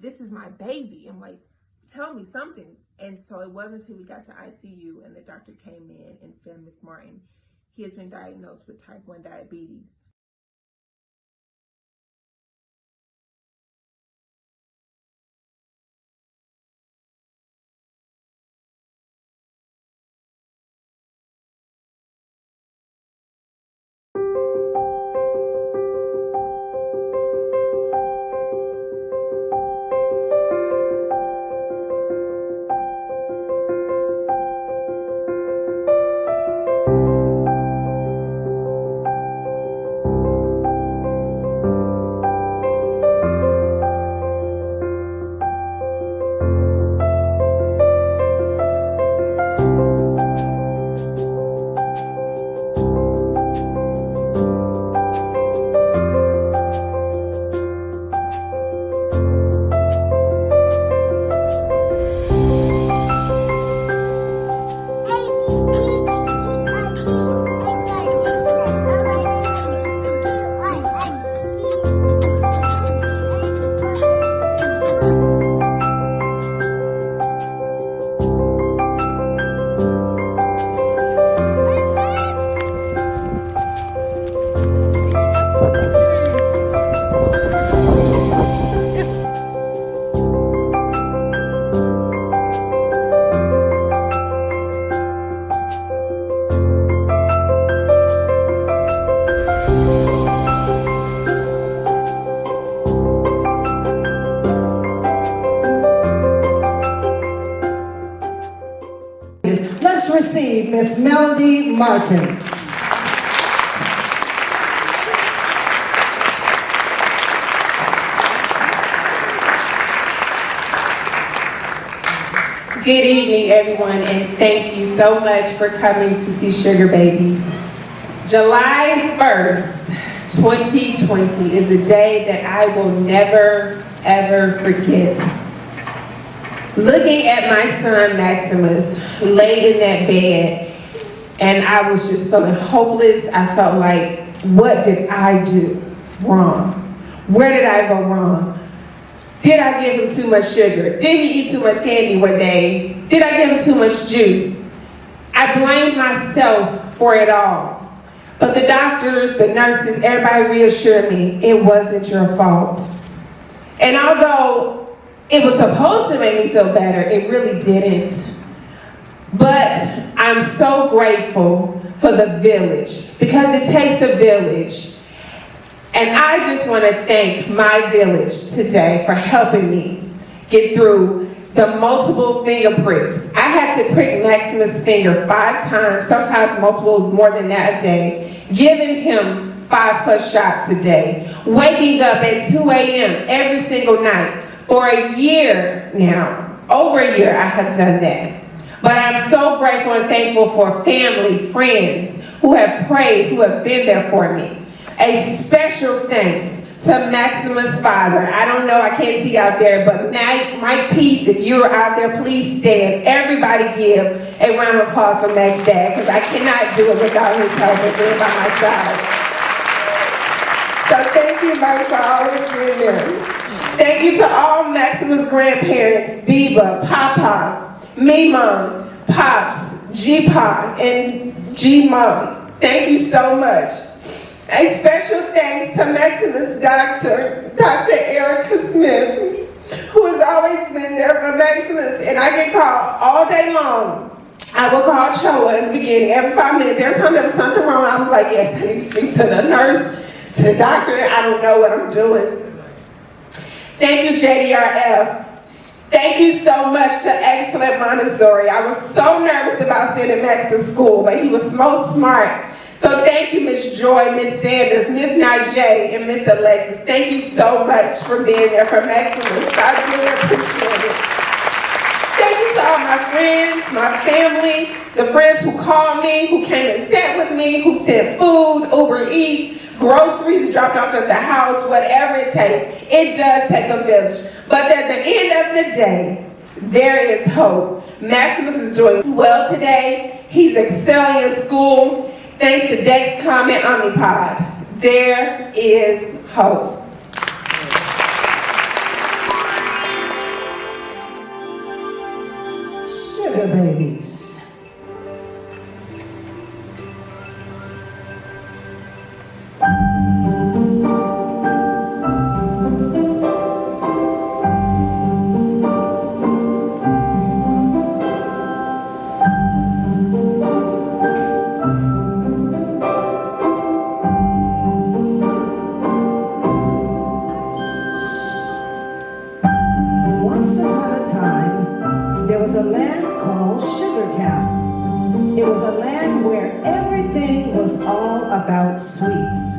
this is my baby. I'm like, tell me something. And so it wasn't until we got to ICU and the doctor came in and said, Miss Martin, he has been diagnosed with type 1 diabetes. Let's receive Miss Melody Martin. Good evening, everyone, and thank you so much for coming to see Sugar Babies. July 1st, 2020 is a day that I will never, ever forget. Looking at my son, Maximus, laid in that bed, and I was just feeling hopeless. I felt like, what did I do wrong? Where did I go wrong? Did I give him too much sugar? Did he eat too much candy one day? Did I give him too much juice? I blamed myself for it all. But the doctors, the nurses, everybody reassured me it wasn't your fault. And although it was supposed to make me feel better, it really didn't. But I'm so grateful for the village, because it takes a village. And I just want to thank my village today for helping me get through the multiple finger pricks. I had to prick Maximus' finger 5 times, sometimes multiple, more than that a day, giving him 5+ shots a day, waking up at 2 a.m. every single night. For a year now, over a year, I have done that. But I'm so grateful and thankful for family, friends who have prayed, who have been there for me. A special thanks to Maximus' father. I don't know, I can't see out there, but Mike Peace, if you're out there, please stand. Everybody give a round of applause for Mac's dad, because I cannot do it without his help and being by my side. So thank you, Mike, for always being there. Thank you to all Maximus grandparents, Biba, Papa, Mima, Pops, G-Pa, and G-Mom. Thank you so much. A special thanks to Maximus' doctor, Dr. Erica Smith, who has always been there for Maximus, and I can call all day long. I would call Choa in the beginning, every 5 minutes. Every time there was something wrong, I was like, yes, I need to speak to the nurse, to the doctor. I don't know what I'm doing. Thank you, JDRF. Thank you so much to Excellent Montessori. I was so nervous about sending Max to school, but he was so smart. So thank you, Miss Joy, Miss Sanders, Miss Najee, and Miss Alexis. Thank you so much for being there for Maximus. I really appreciate it. Thank you to all my friends, my family, the friends who called me, who came and sat with me, who sent food, Uber Eats, groceries dropped off at the house, whatever it takes. It does take a village. But at the end of the day, there is hope. Maximus is doing well today. He's excelling in school. Thanks to Dexcom and Omnipod. There is hope. sugar babies. Once upon a time, there was a land called Sugar Town. It was a land where everything was all about sweets.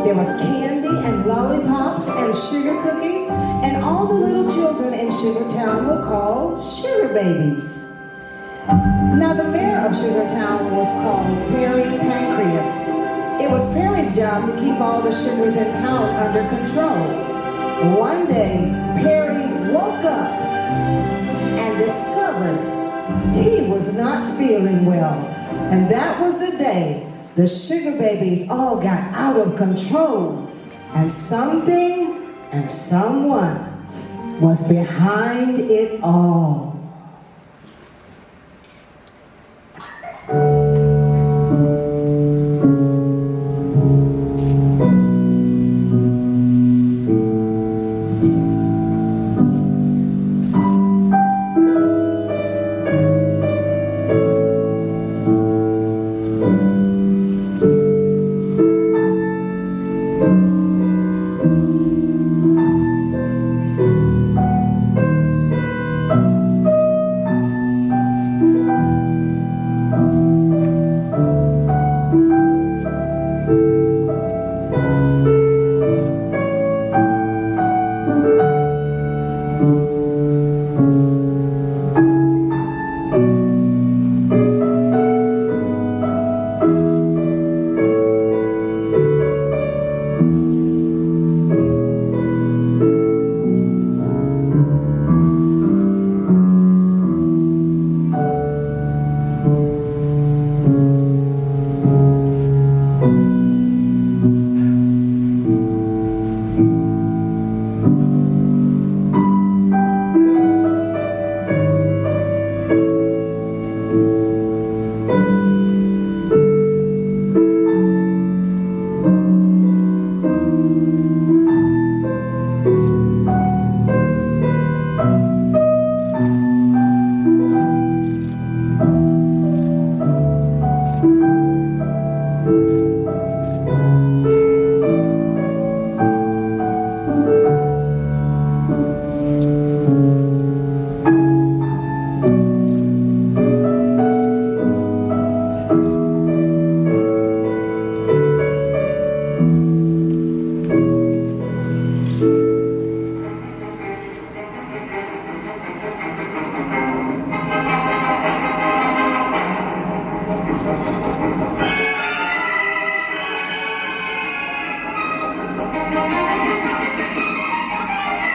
There was candy and lollipops and sugar cookies, and all the little children in Sugar Town were called sugar babies. Now the mayor of Sugar Town was called Perry Pancreas. It was Perry's job to keep all the sugars in town under control. One day, Perry woke up and discovered he was not feeling well. And that was the day the sugar babies all got out of control. And something and someone was behind it all.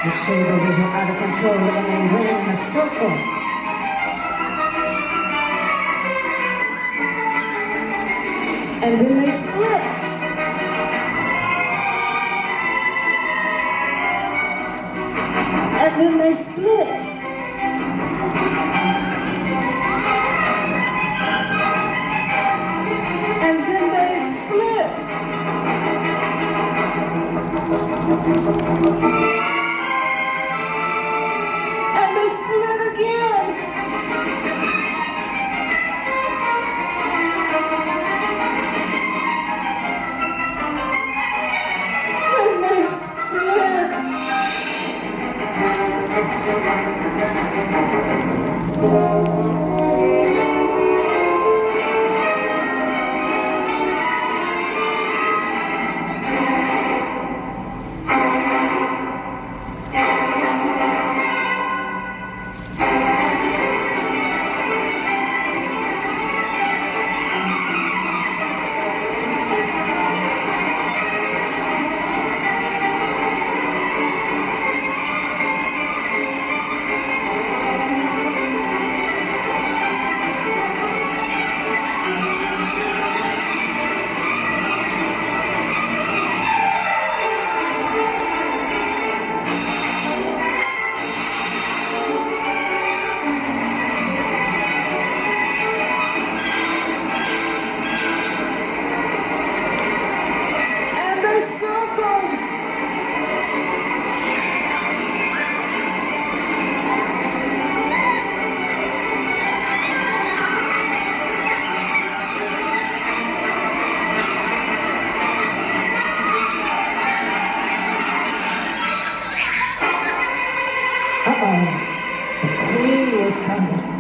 The sugar babies were out of control and they ran in a circle. And then they split. And then they split. And then they split. And they split again. And they split. was coming.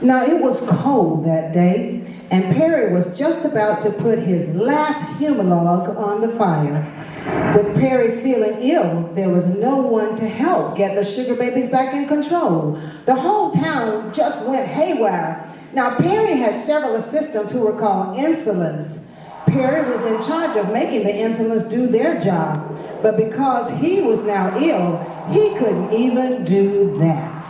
Now, it was cold that day, and Perry was just about to put his last humalogue on the fire With Perry feeling ill, there was no one to help get the sugar babies back in control. The whole town just went haywire. Now, Perry had several assistants who were called insulins. Perry was in charge of making the insulins do their job, but because he was now ill, he couldn't even do that.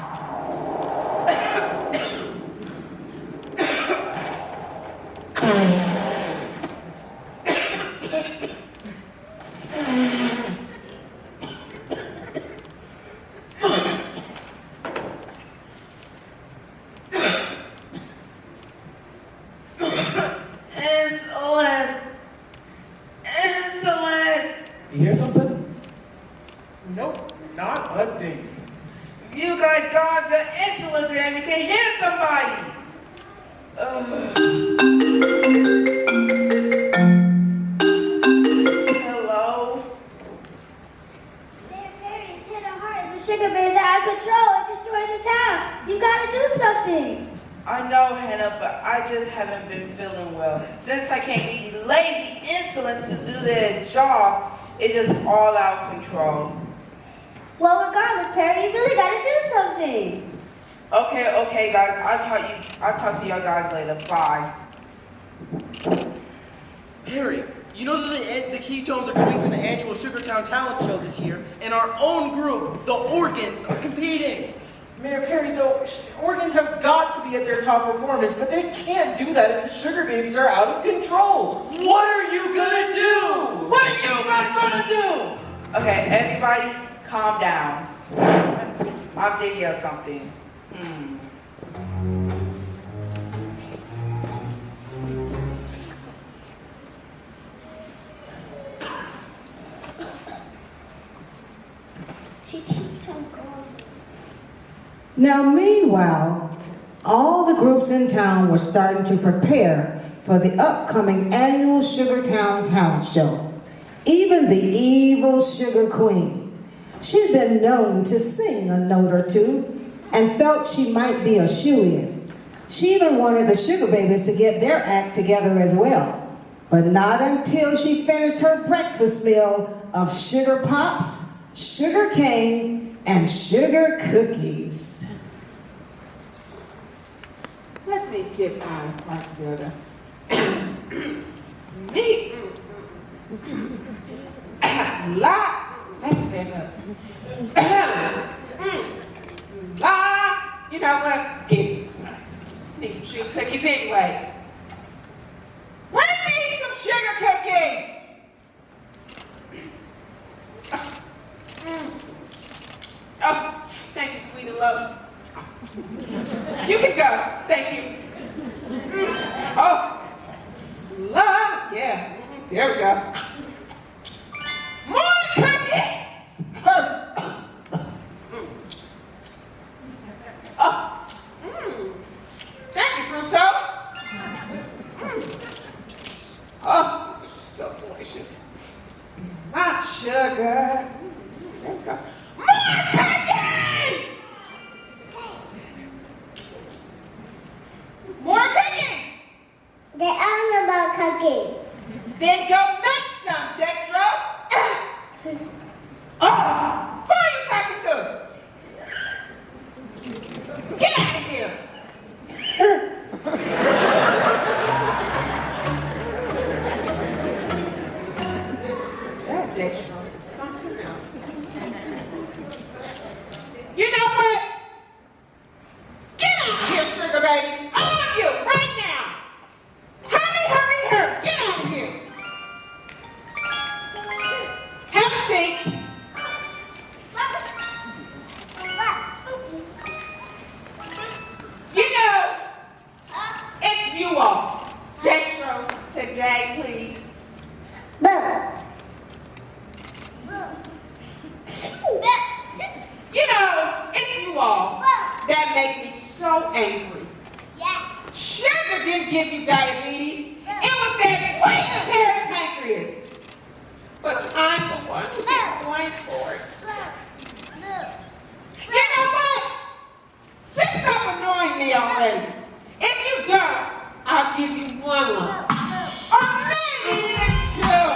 You hear something? Nope, not a thing. You guys got the insulin gram. You can hear somebody. Hello? Mayor Perry's hit hard. The sugar bears are out of control and destroying the town. You gotta do something. I know, Hannah, but I just haven't been feeling well. Since I can't get these lazy insulins to do their job, it's just all out of control. Well, regardless, Perry, you really gotta do something. Okay, guys. I'll talk to y'all guys later. Bye. Harry, you know that the Ketones are coming to the annual Sugartown Talent Show this year, and our own group, the Organs, are competing. Mayor Perry, the Organs have got to be at their top performance, but they can't do that if the sugar babies are out of control. What are you gonna do? What are you guys gonna do? Okay, everybody, calm down. I'm thinking of something. She keeps on going. Now, meanwhile, all the groups in town were starting to prepare for the upcoming annual Sugartown Talent Show. Even the evil Sugar Queen. She'd been known to sing a note or two and felt she might be a shoo-in. She even wanted the sugar babies to get their act together as well. But not until she finished her breakfast meal of sugar pops, sugar cane, and sugar cookies. Let me get my part together. Me. Let me stand up. You know what? Get it. Need some sugar cookies anyways. Bring me some sugar cookies! Oh, thank you, sweet and love. You can go. Thank you. Oh, love. Yeah. There we go. More cookies. Thank you, Fruit Toast. Oh, so delicious. Not sugar. There we go. More cookies! More cookies! There are no more cookies. Then go make some, Dextrose. Oh, who are you talking to? Get out of here. That Dextrose is something else. You know what? Get out of here, sugar babies. All of you, right now. Hurry, hurry, hurry. Get out of here. Have a seat. You know, it's you all. Dextrose, today, please. You know, it's you all that make me so angry. Sugar didn't give you diabetes. It was that weight-impaired pancreas. But I'm the one who gets blamed for it. You know what? Just stop annoying me already. If you don't, I'll give you one lump. Or maybe even two.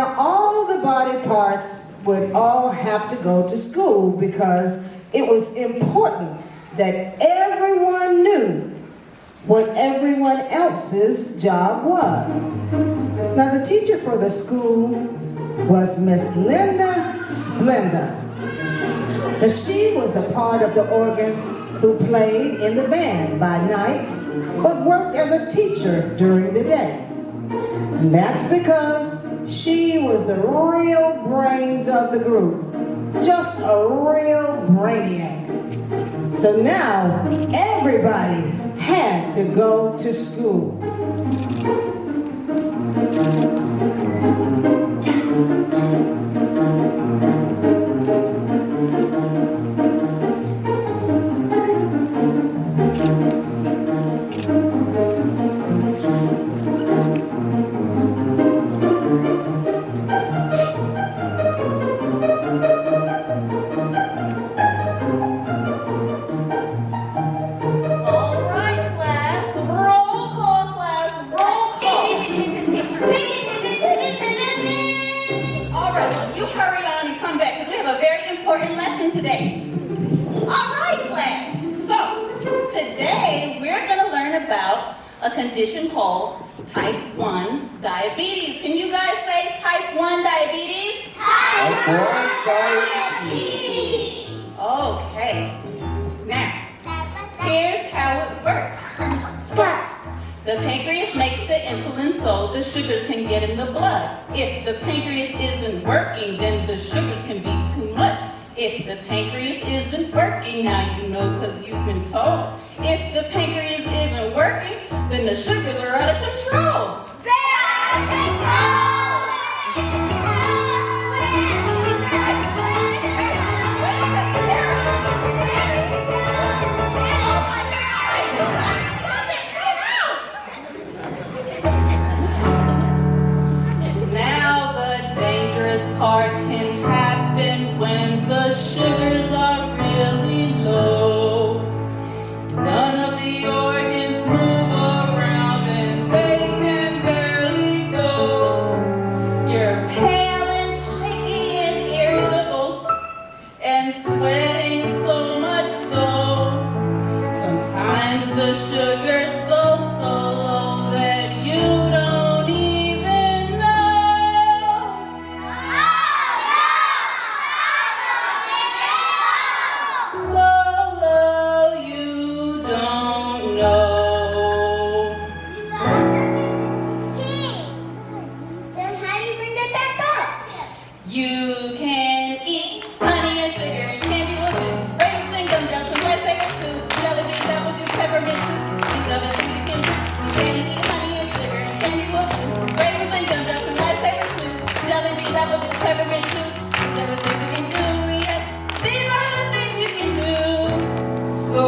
Now, all the body parts would all have to go to school because it was important that everyone knew what everyone else's job was. Now, the teacher for the school was Miss Linda Splenda. Now, she was the part of the organs who played in the band by night, but worked as a teacher during the day. And that's because she was the real brains of the group, just a real brainiac. So now, everybody had to go to school. A condition called type 1 diabetes. Can you guys say type 1 diabetes? Type 1 diabetes. Okay. Now, here's how it works. First, the pancreas makes the insulin so the sugars can get in the blood. If the pancreas isn't working, then the sugars can be too much. If the pancreas isn't working, now you know because you've been told. If the pancreas isn't working, then the sugars are out of control. They are out of control! Wait a second, Harry! Oh my God! Stop it! Cut it out! Now the dangerous part can happen when the sugars are really low. None of the organs move around and they can barely go. You're pale and shaky and irritable and sweating so much so. Sometimes the sugars go so low that you don't even know. So low you don't know. Then how do you bring that back up? You can eat honey and sugar and candy will do. Raisins and gumdrops and lifesavers too. Jelly beans, apple juice, peppermint too. These are the things you can do. You can eat honey and sugar and candy will do. Raisins and gumdrops and lifesavers too. Jelly beans, apple juice, peppermint too. These are the things you can do. Yes, these are the things you can do. So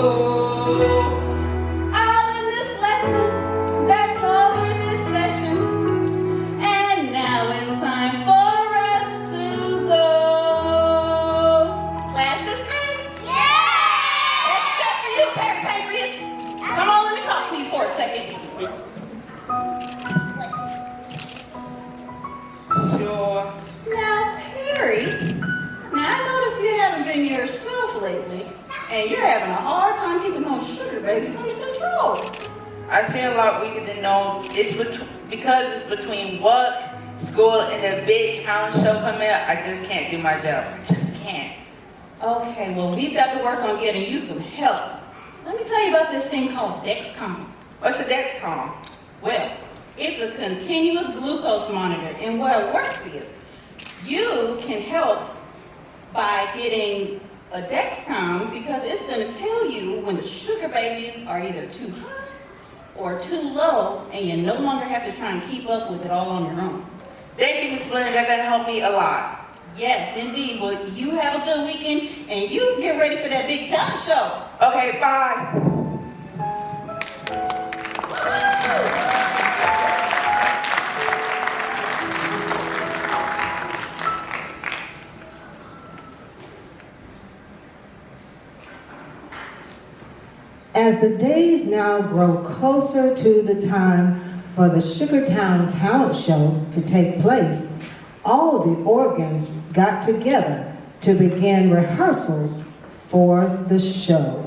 all in this lesson, that's all for this session. And now it's time for us to go. Class dismissed? Yeah! Except for you, pancreas. Come on, let me talk to you for a second. Sure. Now, Perry, I noticed you haven't been yourself lately, and you're having a hard time keeping those sugar babies under control. I seem a lot weaker than known. It's because it's between work, school, and the big talent show coming up. I just can't do my job. I just can't. Okay, well, we've got to work on getting you some help. Let me tell you about this thing called Dexcom. What's a Dexcom? Well, it's a continuous glucose monitor, and what it works is you can help by getting a Dexcom because it's going to tell you when the sugar babies are either too high or too low, and you no longer have to try and keep up with it all on your own. Thank you, Miss Blinn. That's going to help me a lot. Yes, indeed. Well, you have a good weekend, and you get ready for that big talent show. Okay, bye. As the days now grow closer to the time for the Sugartown Talent Show to take place, all the organs got together to begin rehearsals for the show.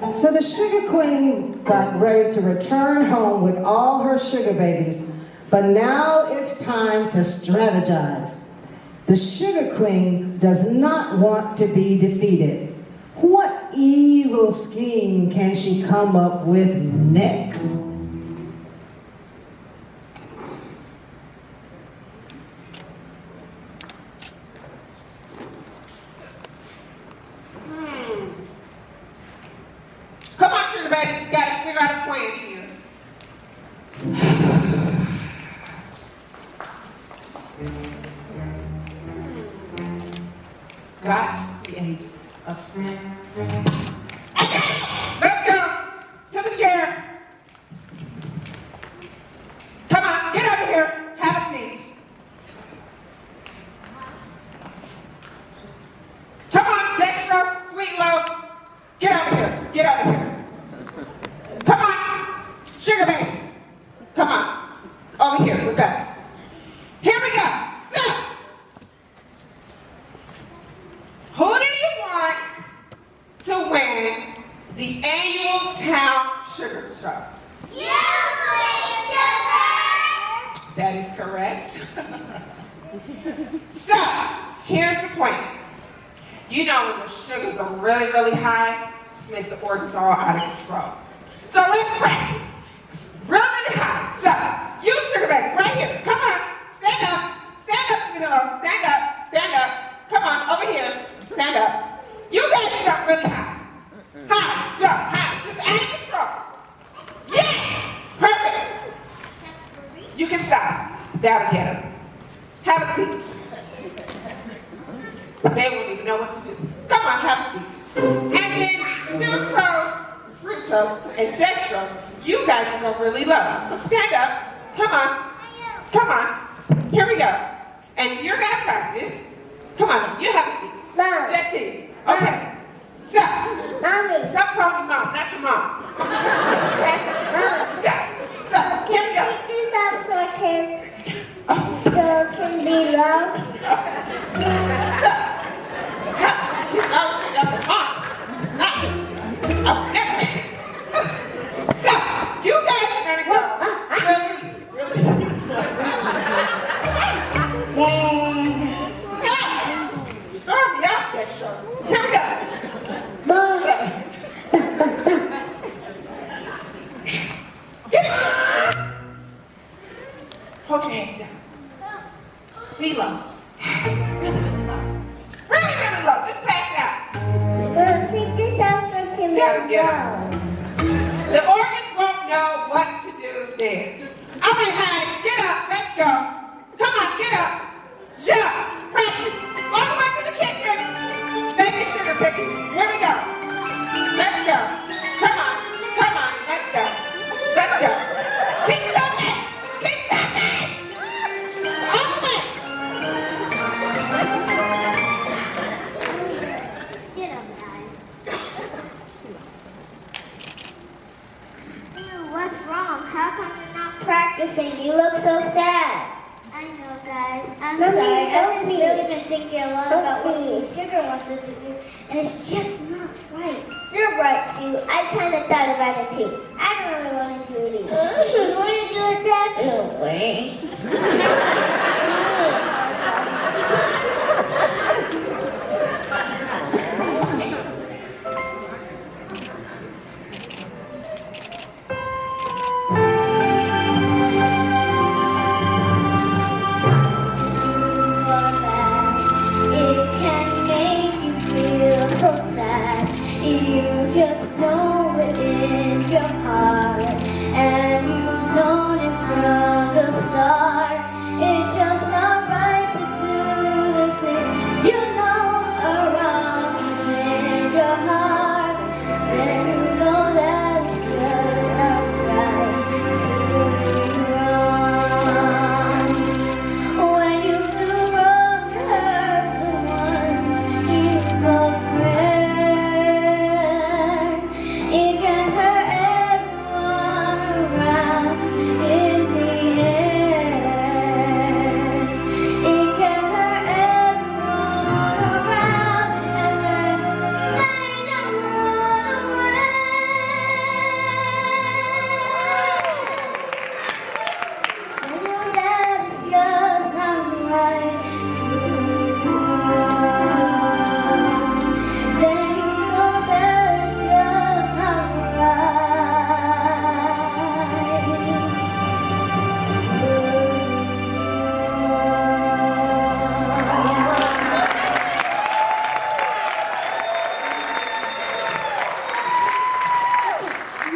So the Sugar Queen got ready to return home with all her sugar babies, but now it's time to strategize. The Sugar Queen does not want to be defeated. What evil scheme can she come up with next? Come on, sugar babies, you gotta figure out a plan here. Got to create a plan. Let's go to the chair. Come on, get over here, have a seat. Come on, Dextrose, Sweet Loaf, get over here, get over here. Come on, sugar baby, come on, over here with us. Here we go, so, who do you want to win the annual town sugar show? You, Sweet Sugar! That is correct. So, here's the plan. You know when the sugars are really, really high, just makes the organs all out of control. So let's practice. Really high. So, you sugar babies, right here. Come on. Stand up, sweetheart. Stand up. Come on, over here. Stand up. You guys jump really high. High, jump, high. Just out of control. Yes! Perfect. You can stop. That'll get them. Have a seat. They won't even know what to do. Come on, have a seat. And then sucrose, fructose, and dextrose, you guys will go really low. So stand up. Come on. Here we go. And you're gonna practice. Come on, you have a seat. Mom. Just these. Okay. So, Mommy. stop calling me mom, not your mom. Okay? Mom. Go. So, here we go. Take this out so it can be low. So, just keep always thinking of the mom. It's nice. I've never So, you guys are gonna go really. Guys, throw me off that show. Here we go. Mom. Get it. Hold your hands down. Be low. Really low. Really low. Just pass out. Mom, take this out so it can be Gotta get low. The organs won't know what to do then. All right, honey, get up. Let's go. Come on, get up. Jump. Practice. All the way to the kitchen. Baby sugar cookies. Here we go. Let's go. Come on. Let's go. Keep jumping. All the way. Get up, guys. What's wrong? How come you're not practicing? You look so sad. I know, guys. I'm sorry. I've just really been thinking a lot about what Sugar wants us to do, and it's just not right. You're right, Sue. I kind of thought about it too. I don't really want to do it either. You want to do it, Dad? No way. It can make you feel so sad. You just know it in your heart, and you've known it from the start. It's just not right to do the thing you know are wrong within your heart. Then you know that it's just not right to be wrong. When you do wrong, it hurts the ones you call friend. It can hurt everyone around in the end. It can hurt everyone around and then make them run away. I know that it's just not right to wrong. Then you know that it's just not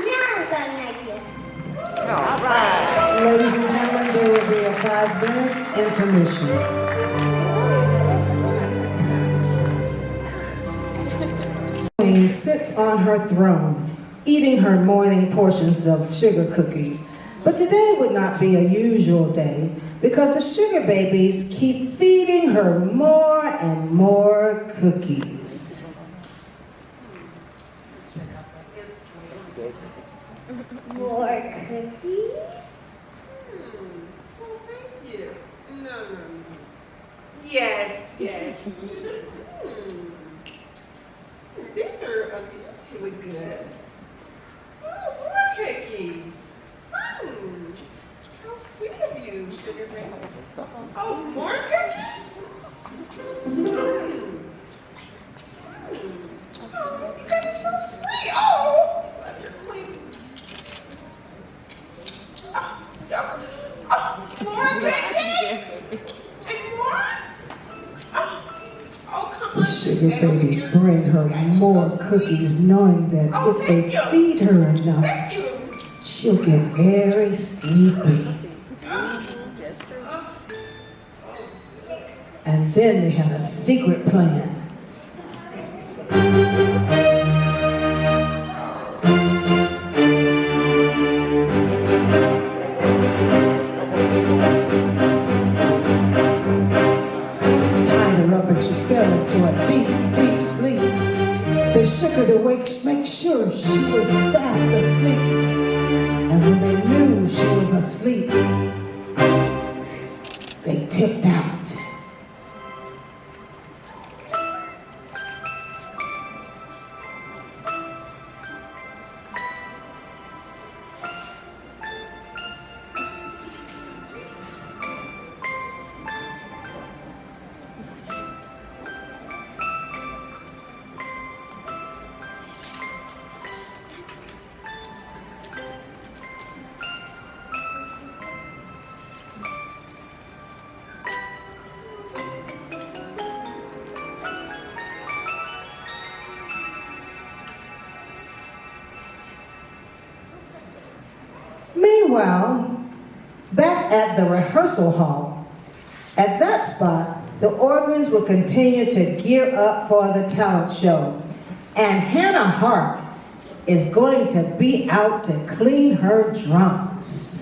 Now I've got an idea. Ladies and gentlemen, there will be a 5-minute intermission. Queen sits on her throne, eating her morning portions of sugar cookies. But today would not be a usual day because the sugar babies keep feeding her more and more cookies. More cookies? Oh, thank you. No. Yes. These are unusually good. Oh, more cookies. How sweet of you, Sugar Baby. Oh, more cookies? Oh, you guys are so sweet. The sugar babies bring her more cookies, knowing that if they feed her enough, she'll get very sleepy. And then they had a secret plan. Tied her up and she fell into a deep, deep sleep. They shook her to wake, make sure she was fast asleep. And when they knew she was asleep, they tipped out. Meanwhile, back at the rehearsal hall, at that spot, the organs will continue to gear up for the talent show. And Hannah Hart is going to be out to clean her drums.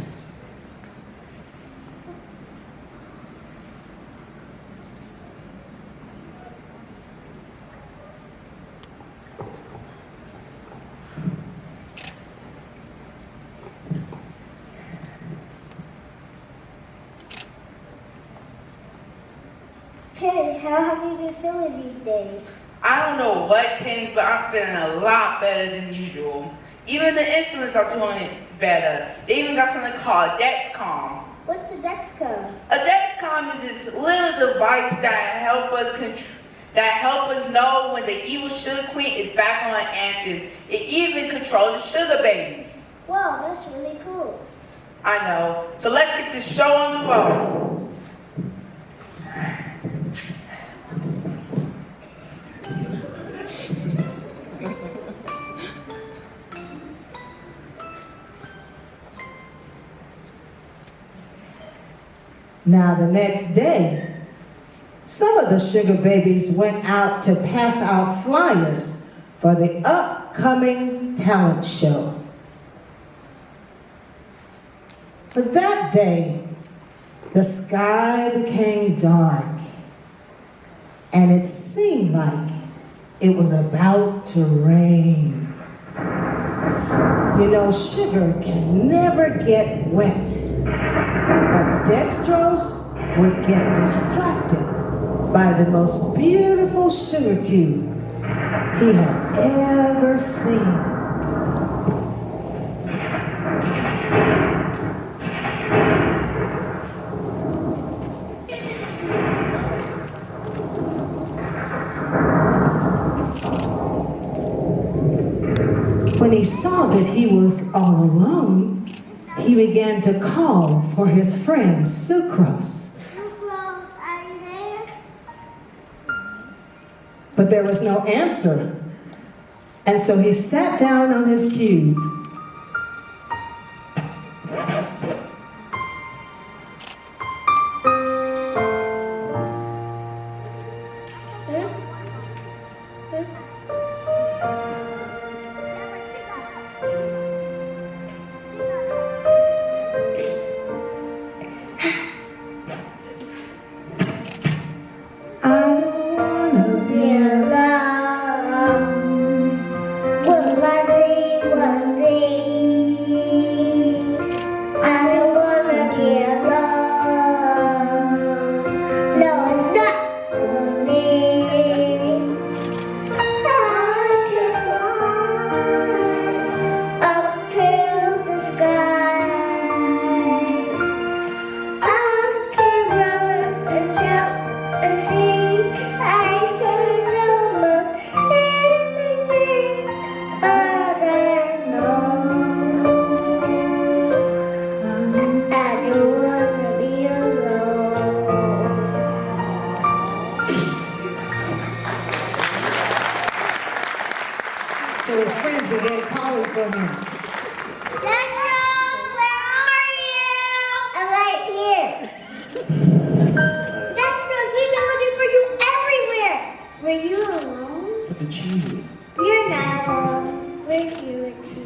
Terry, how have you been feeling these days? I don't know what changed, but I'm feeling a lot better than usual. Even the instruments are doing better. They even got something called Dexcom. What's a Dexcom? A Dexcom is this little device that help us know when the evil sugar queen is back on Anthony. It even controls the sugar babies. Wow, that's really cool. I know. So let's get this show on the road. Now the next day, some of the sugar babies went out to pass out flyers for the upcoming talent show. But that day, the sky became dark, and it seemed like it was about to rain. You know, sugar can never get wet, but dextrose would get distracted by the most beautiful sugar cube he had ever seen. When he saw that he was all alone, he began to call for his friend Sucrose. Sucrose, are you there? But there was no answer. And so he sat down on his cube. One day for him. Dexter, where are you? I'm right here. Dexter, we've been looking for you everywhere. Were you alone? Put the cheese in. You're not alone. We're here with you.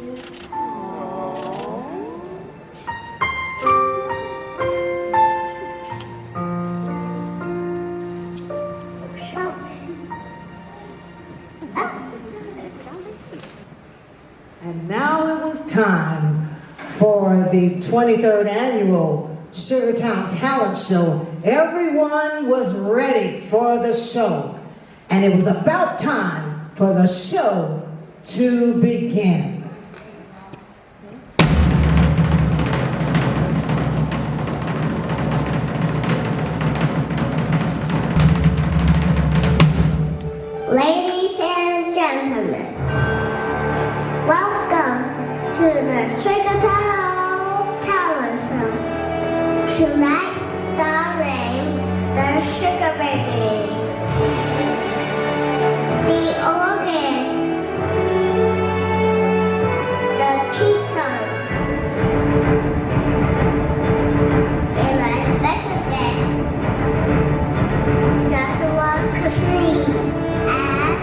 And now it was time for the 23rd annual Sugartown Talent Show. Everyone was ready for the show. And it was about time for the show to begin. Ladies and gentlemen, welcome to the Sugartown Talent Show. Tonight, starring the Sugar Babies, the Organs, the Ketones, and my special guest, Joshua Katrine, as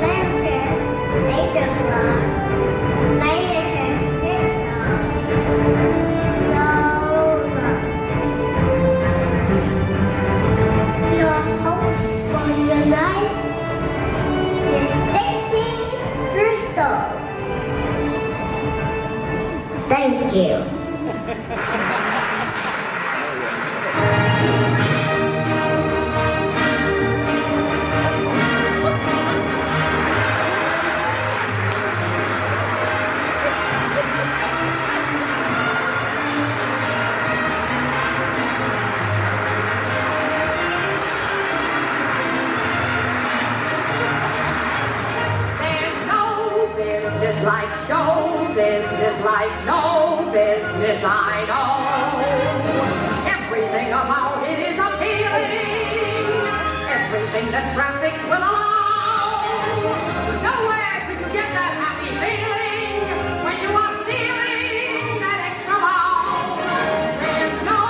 Lantis, Major Clark, Lioness Nixon, Lola. Your host for the night is Dixie Crystal. Thank you. There's no business like show business, like no business I know. Everything about it is appealing, everything that traffic will allow. Nowhere could you get that happy feeling when you are stealing that extra bow. There's no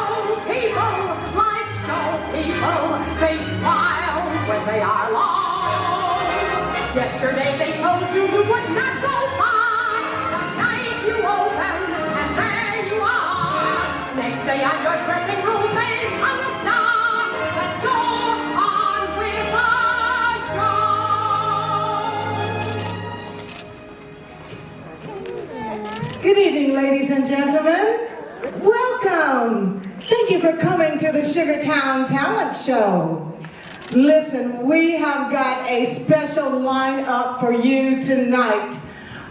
people like show people, they smile when they are long. Yesterday they told you you would not go far. The night you opened and there you are. Next day on your dressing room they hung a star. Let's go on with the show. Good evening, ladies and gentlemen. Welcome. Thank you for coming to the Sugartown Talent Show. Listen, we have got a special lineup for you tonight.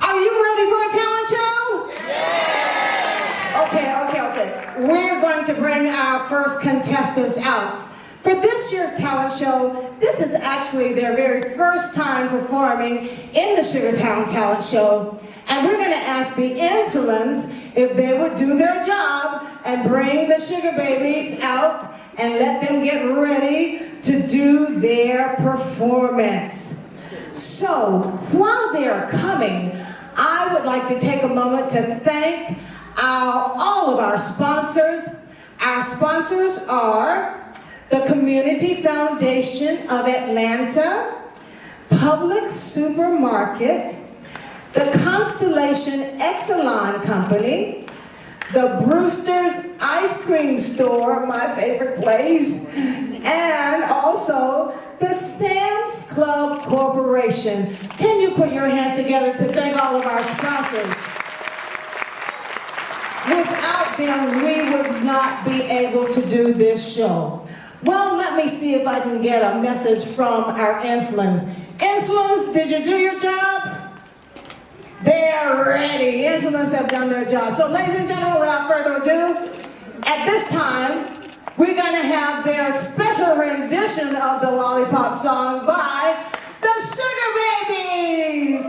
Are you ready for a talent show? Yeah. Okay. We're going to bring our first contestants out. For this year's talent show, this is actually their very first time performing in the Sugartown Talent Show. And we're going to ask the Insolents if they would do their job and bring the Sugar Babies out and let them get ready to do their performance. So, while they are coming, I would like to take a moment to thank all of our sponsors. Our sponsors are the Community Foundation of Atlanta, Public Supermarket, the Constellation Exelon Company, the Brewster's Ice Cream Store, my favorite place, and also the Sam's Club Corporation. Can you put your hands together to thank all of our sponsors? Without them, we would not be able to do this show. Well, let me see if I can get a message from our Insolents. Insolents, did you do your job? They're ready. Insolents have done their job. So, ladies and gentlemen, without further ado, at this time, we're going to have their special rendition of the Lollipop song by the Sugar Babies.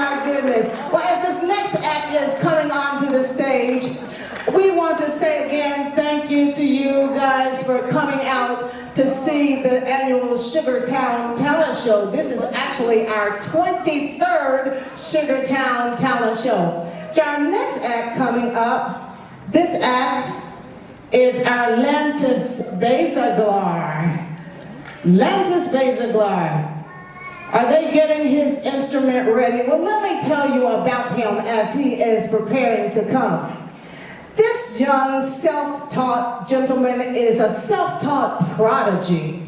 my goodness. Well, as this next act is coming onto the stage, we want to say again thank you to you guys for coming out to see the annual Sugartown Talent Show. This is actually our 23rd Sugartown Talent Show. So our next act coming up, this act is our Lantis Bezaglar. Lantis Bezaglar. Are they getting his instrument ready? Well, let me tell you about him as he is preparing to come. This young self-taught gentleman is a self-taught prodigy.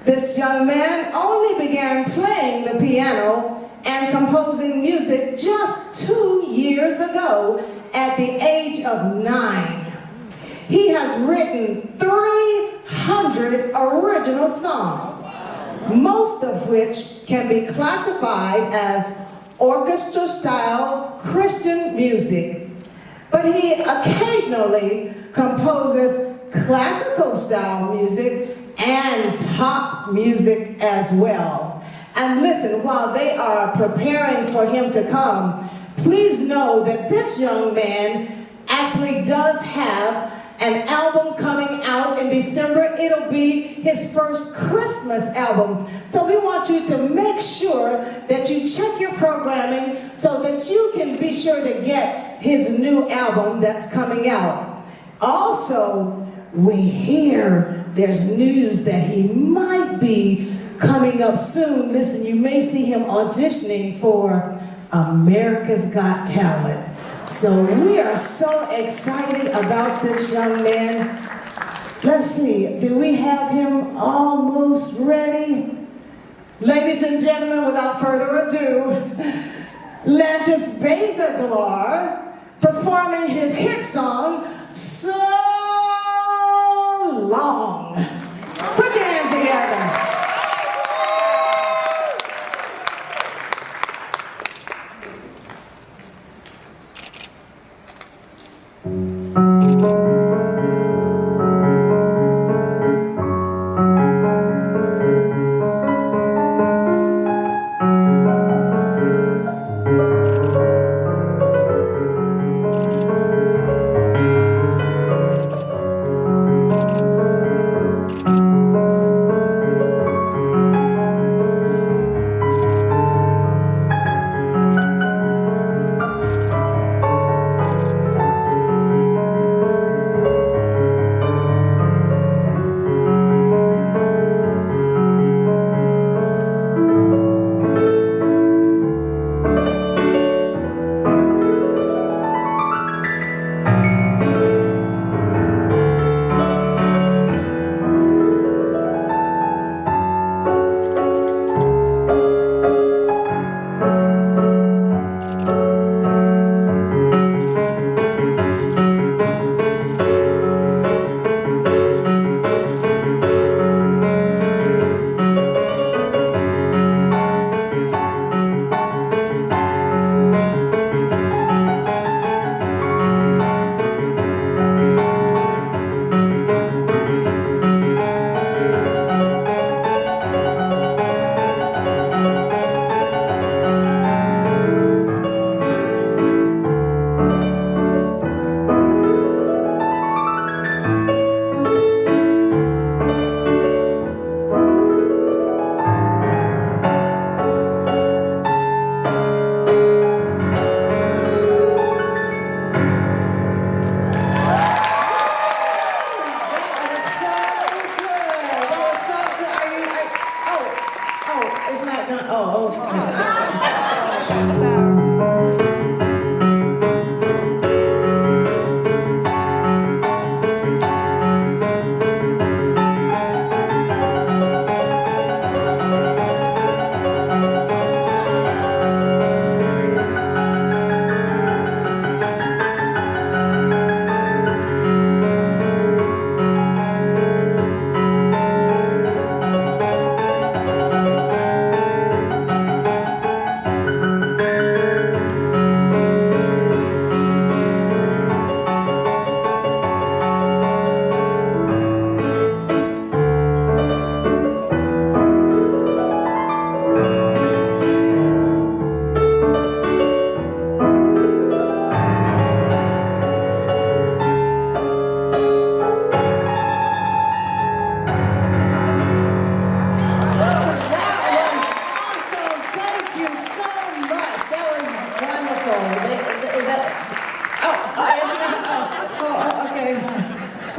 This young man only began playing the piano and composing music just 2 years ago at the age of 9. He has written 300 original songs, most of which can be classified as orchestra-style Christian music. But he occasionally composes classical-style music and pop music as well. And listen, while they are preparing for him to come, please know that this young man actually does have an album coming out in December. It'll be his first Christmas album. So we want you to make sure that you check your programming so that you can be sure to get his new album that's coming out. Also, we hear there's news that he might be coming up soon. Listen, you may see him auditioning for America's Got Talent. So we are so excited about this young man. Let's see, do we have him almost ready? Ladies and gentlemen, without further ado, Lantis Bezaglar performing his hit song, So Long. Put your hands together.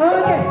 Okay.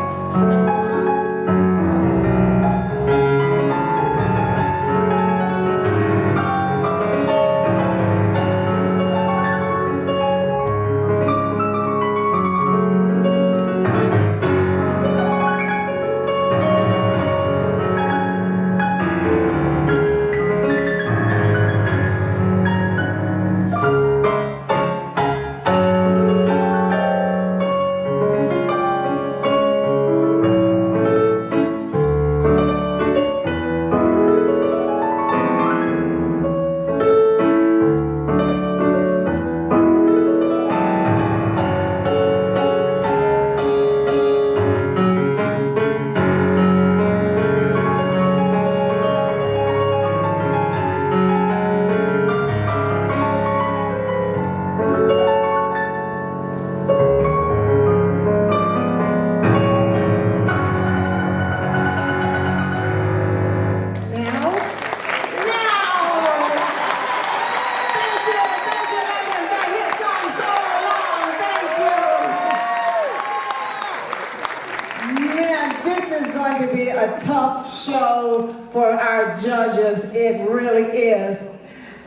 Tough show for our judges, it really is.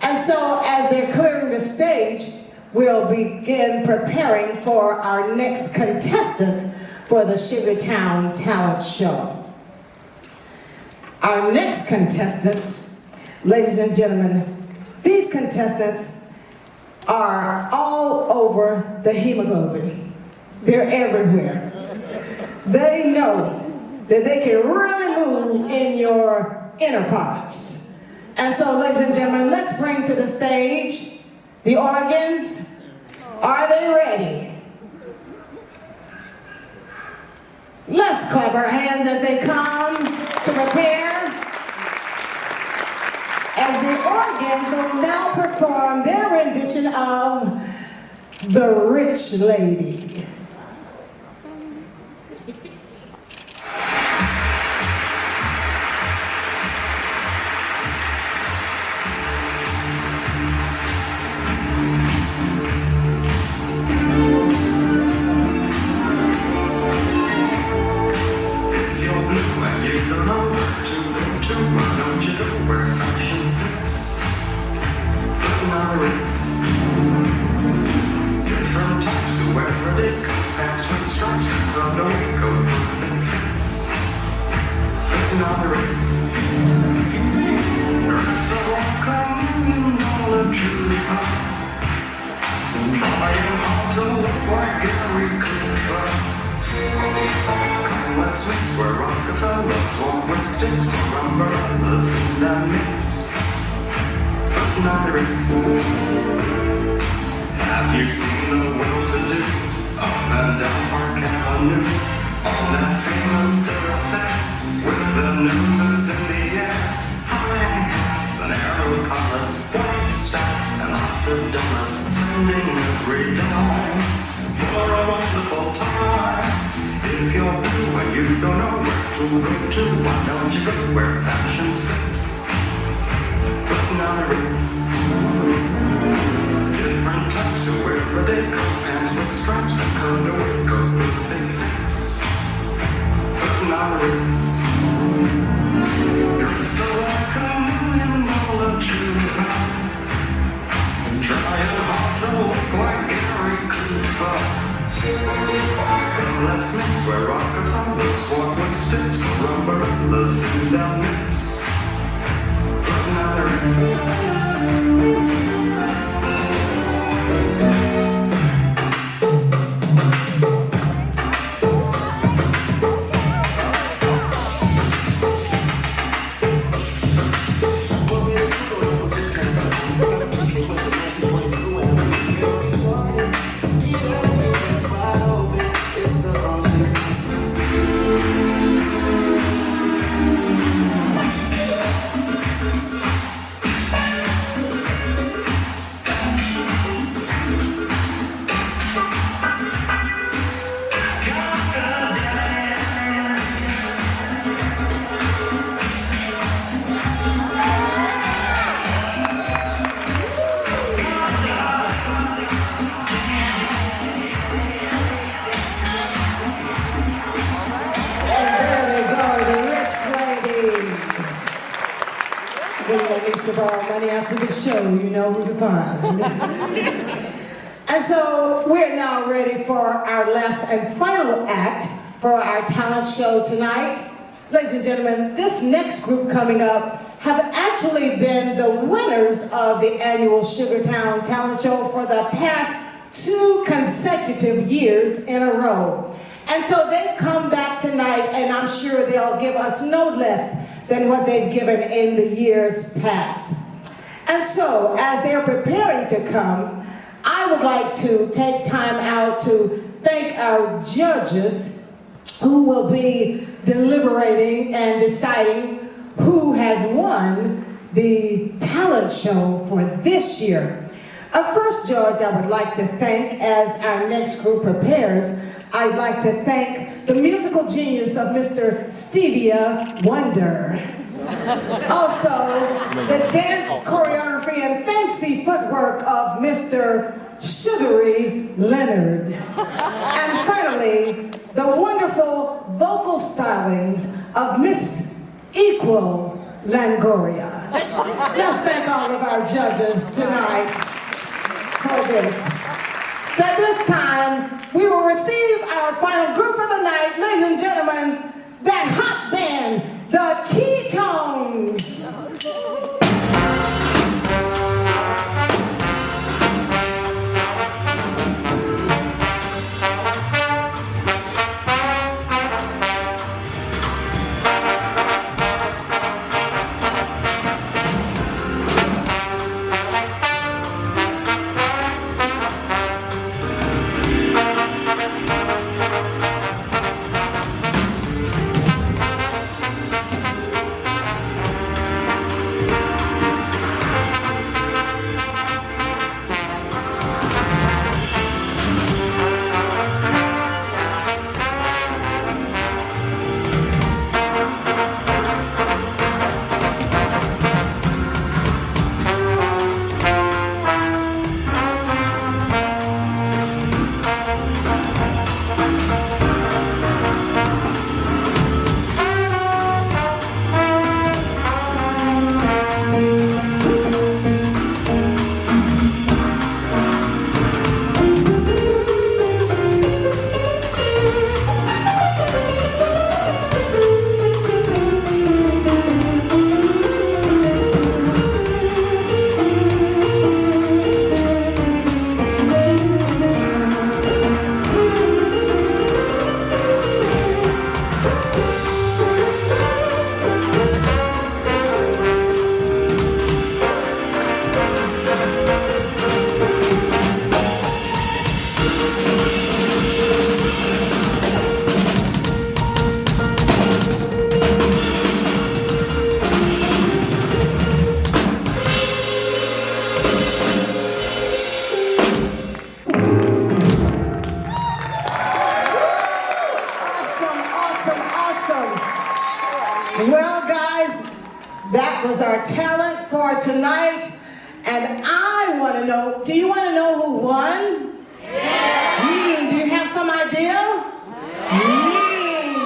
And so as they're clearing the stage, we'll begin preparing for our next contestant for the Sugartown Talent Show. Our next contestants, ladies and gentlemen, these contestants are all over the hemoglobin. They're everywhere. They know that they can really move in your inner parts. And so, ladies and gentlemen, let's bring to the stage the organs. Are they ready? Let's clap our hands as they come to prepare. As the organs will now perform their rendition of The Rich Lady. Have you seen the well-to-do up and down Park Avenue on that famous thoroughfare with the noses in the air, high hats and arrow collars, white stacks and lots of dollars, spending every dime for a wonderful time? If you're blue and you don't know where to go to, why don't you go where fashion sits? Putting on the Ritz. Different types who wear a day coat, pants with stripes and cutaway coat with big fits. Putting on the Ritz. Dressed like $1,000,000 Cuba. Trying hard to look like Gary Cooper. Come, let's mix where Rockefellers walk with sticks or umbrellas in their mitts. Putting on the Ritz. that needs to borrow money after the show, you know who to find. And so we're now ready for our last and final act for our talent show tonight. Ladies and gentlemen, this next group coming up have actually been the winners of the annual Sugartown Talent Show for the past 2 consecutive years in a row. And so they've come back tonight, and I'm sure they'll give us no less than what they've given in the years past. And so, as they're preparing to come, I would like to take time out to thank our judges who will be deliberating and deciding who has won the talent show for this year. Our first judge I would like to thank as our next group prepares. I'd like to thank the musical genius of Mr. Stevia Wonder. Also, the dance choreography and fancy footwork of Mr. Sugary Leonard. And finally, the wonderful vocal stylings of Miss Equal Langoria. Let's thank all of our judges tonight for this. So at this time, we will receive our final group of the night. Ladies and gentlemen, that hot band, the Keytones. Well, guys, that was our talent for tonight. And I want to know, do you want to know who won? Yeah. Do you have some idea?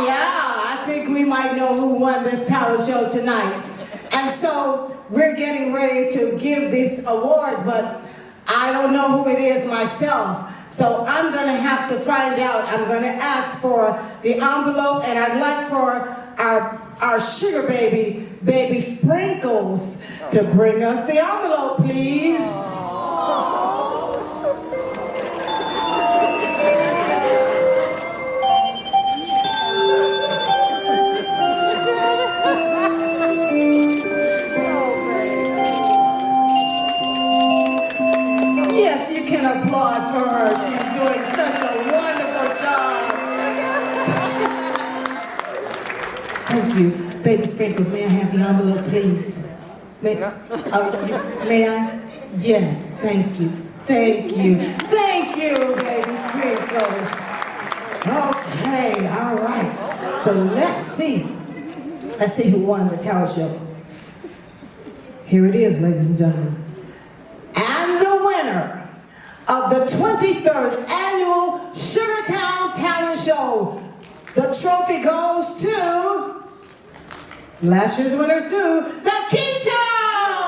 Yeah, I think we might know who won this talent show tonight. And so we're getting ready to give this award, but I don't know who it is myself. So I'm going to have to find out. I'm going to ask for the envelope, and I'd like for our sugar baby Sprinkles, to bring us the envelope, please. Yes, you can applaud for her. She's doing such a wonderful job. Thank you. Baby Sprinkles, may I have the envelope, please? May I? Yes, thank you. Thank you. Thank you, Baby Sprinkles. Okay, all right. So let's see. Let's see who won the talent show. Here it is, ladies and gentlemen. And the winner of the 23rd Annual Sugartown Talent Show, the trophy goes to, last year's winners too, the Keytones!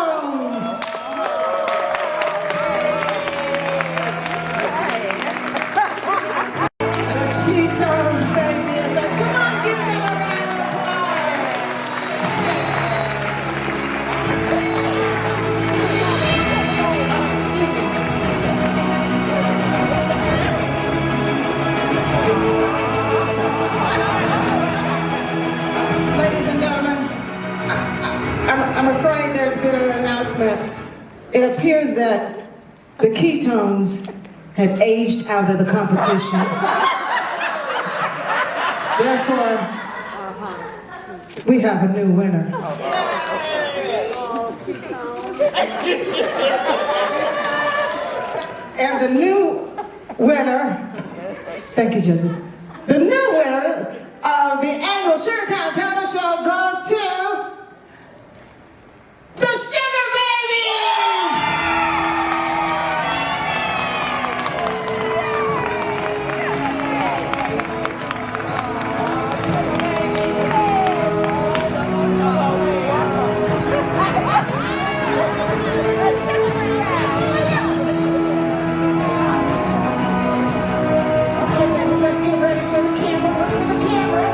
announcement. It appears that the ketones had aged out of the competition. Therefore, we have a new winner. And the new winner, thank you, judges. The new winner of the annual Sugartown Talent Show goes to the Sugar Babies! Okay, babies, let's get ready for the camera. Look for the camera.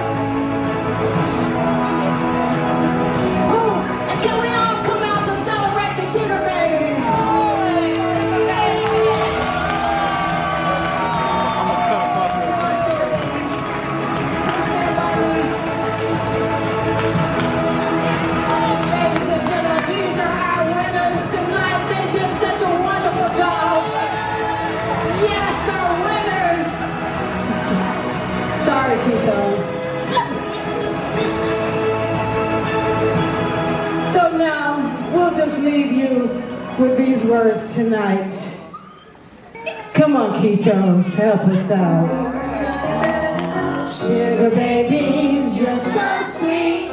Oh, and can we all come out to celebrate the Sugar Babies? Come on, Sugar Babies. Stand by me. Oh, ladies and gentlemen, these are our winners tonight. They did such a wonderful job. Yes, our winners. Sorry, ketones. So now, we'll just leave you with these words tonight. Come on, ketones, help us out. Sugar babies, you're so sweet.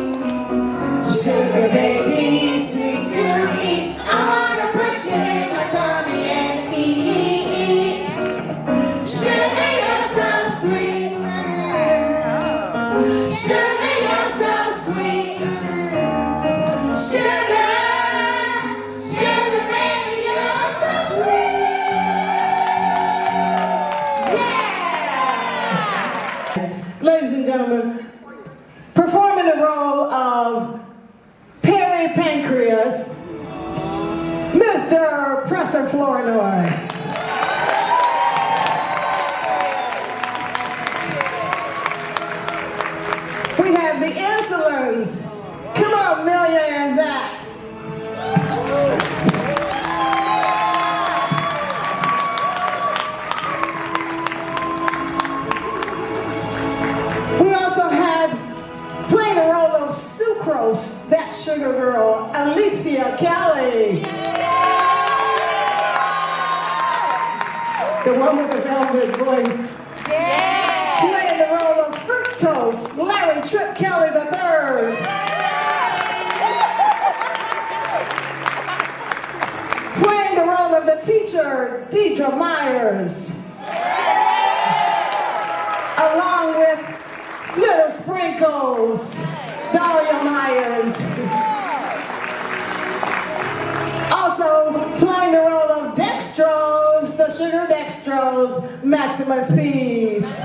Sugar babies, sweet to eat. I wanna put you in my tummy and eat. Sugar, you're so sweet. Sugar, you're so sweet. Sugar, sugar baby, you're so sweet. Yeah! Ladies and gentlemen, performing the role of Perry Pancreas, Mr. Preston Flournoy. We have the Insulins. Come on, Millionaire Zach. We also had playing the role of Sucrose, that sugar girl, Alicia Kelly. The one with the velvet voice. Playing the role of Fructose, Larry Tripp Kelly III. Playing the role of the teacher, Deidre Myers. Along with Little Sprinkles, Dahlia Myers. Also playing the role of Dextrose, the sugar Dextrose, Maximus Peace.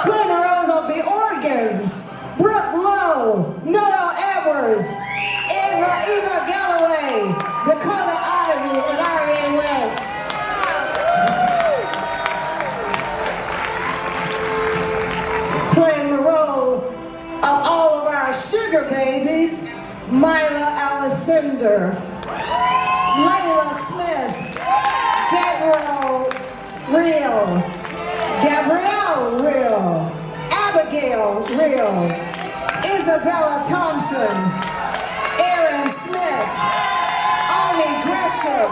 Playing the roles of the organs, Brooke Lowe, Noel Edwards, Eva Galloway, Dakota Ivy, and Ariane Wentz. Playing the role of all of our sugar babies, Myla Alessander, Layla Smith, Gabrielle Real, Abigail Real, Isabella Thompson, Aaron Smith, Oni Gresham,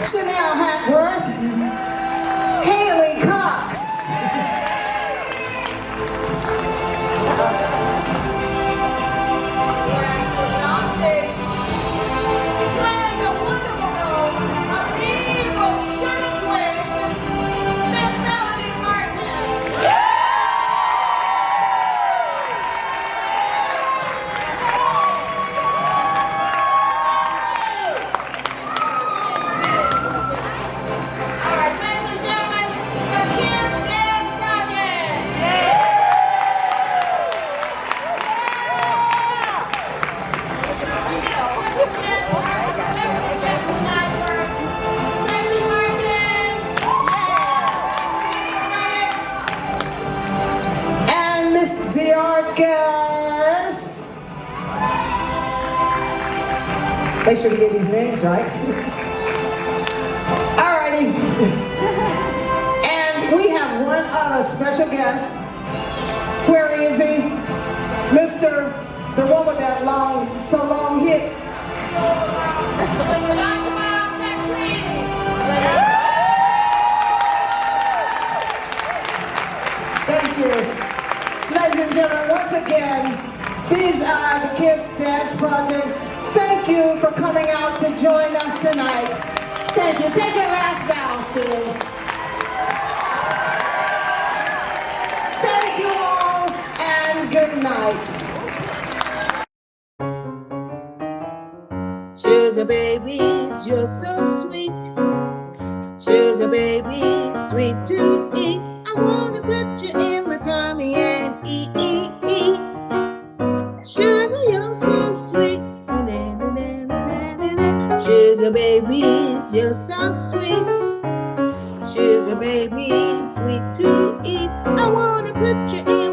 Chanel Hackworth, Haley Cox. Playing the wonderful role of evil sugar queen, Miss Melody Martin. Make sure to get these names right. Alrighty. And we have one other special guest. Where is he? Mr. The one with that so long hit. Thank you. Ladies and gentlemen, once again, these are the Kids Dance Project. Thank you for coming out to join us tonight. Thank you. Take your last bow, students. Thank you all, and good night. Sugar babies, you're so sweet. Sugar babies, sweet to eat. I wanna put you in my tummy and eat. Sugar, you're so sweet. Sugar babies, you're so sweet. Sugar babies, sweet to eat. I wanna put you in